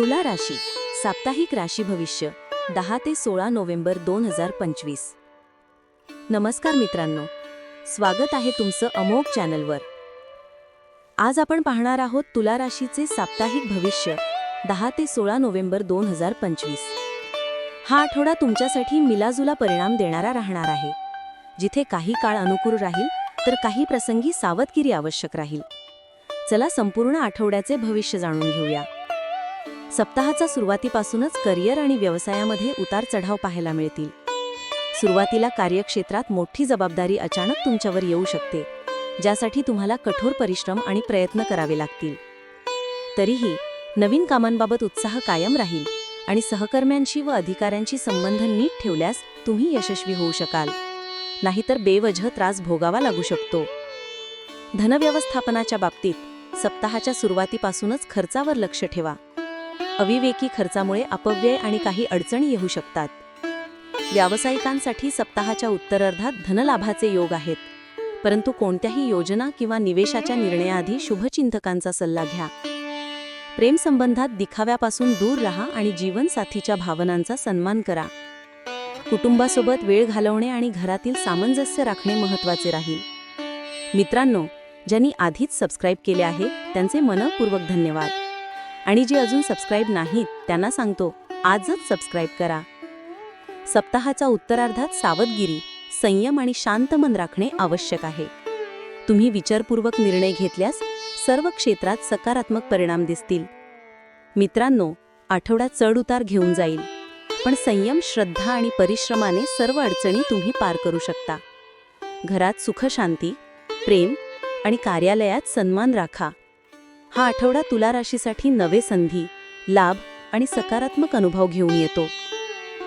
तुला राशी साप्ताहिक राशी भविष्य 10 ते 16 नोव्हेंबर 2025. नमस्कार मित्रांनो, स्वागत आहे तुमचं अमोघ चॅनलवर. आज आपण पाहणार आहोत तुला राशीचे साप्ताहिक भविष्य 10 ते 16 नोव्हेंबर 2025. हा आठवडा तुमच्यासाठी मिलाजुला परिणाम देणारा राहणार आहे, जिथे काही काळ अनुकूल राहील तर काही प्रसंगी सावधगिरी आवश्यक राहील. चला संपूर्ण आठवड्याचे भविष्य जाणून घेऊया. सप्ताहाच्या सुरुवातीपासूनच करिअर आणि व्यवसायामध्ये उतार चढाव पाहायला मिळतील. सुरुवातीला कार्यक्षेत्रात मोठी जबाबदारी अचानक तुमच्यावर येऊ शकते, ज्यासाठी तुम्हाला कठोर परिश्रम आणि प्रयत्न करावे लागतील. तरीही नवीन कामांबाबत उत्साह कायम राहील आणि सहकर्म्यांशी व अधिकाऱ्यांशी संबंध नीट ठेवल्यास तुम्ही यशस्वी होऊ शकाल, नाहीतर बेवजह त्रास भोगावा लागू शकतो. धनव्यवस्थापनाच्या बाबतीत सप्ताहाच्या सुरुवातीपासूनच खर्चावर लक्ष ठेवा. अविवेकी खर्चामुळे अपव्यय आणि काही अडचणी येऊ शकतात. व्यावसायिकांसाठी सप्ताहाच्या उत्तरार्धात धनलाभाचे योग आहेत, परंतु कोणत्याही योजना किंवा निवेशाच्या निर्णयाआधी शुभचिंतकांचा सल्ला घ्या. प्रेमसंबंधात दिखाव्यापासून दूर राहा आणि जीवनसाथीच्या भावनांचा सन्मान करा. कुटुंबासोबत वेळ घालवणे आणि घरातील सामंजस्य राखणे महत्त्वाचे राहील. मित्रांनो, ज्यांनी आधीच सबस्क्राईब केले आहे त्यांचे मनपूर्वक धन्यवाद, आणि जे अजून सबस्क्राईब नाहीत त्यांना सांगतो, आजच सबस्क्राईब करा. सप्ताहाच्या उत्तरार्धात सावधगिरी, संयम आणि शांत मन राखणे आवश्यक आहे. तुम्ही विचारपूर्वक निर्णय घेतल्यास सर्व क्षेत्रात सकारात्मक परिणाम दिसतील. मित्रांनो, आठवडा चढ-उतार घेऊन जाईल, पण संयम, श्रद्धा आणि परिश्रमाने सर्व अडचणी तुम्ही पार करू शकता. घरात सुख, शांती, प्रेम आणि कार्यालयात सन्मान राखा. हा आठवडा तुला राशीसाठी नवे संधी, लाभ आणि सकारात्मक अनुभव घेऊन येतो.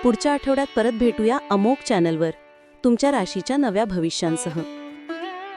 पुढच्या आठवड्यात परत भेटूया अमोघ चॅनलवर तुमच्या राशीच्या नव्या भविष्यांसह.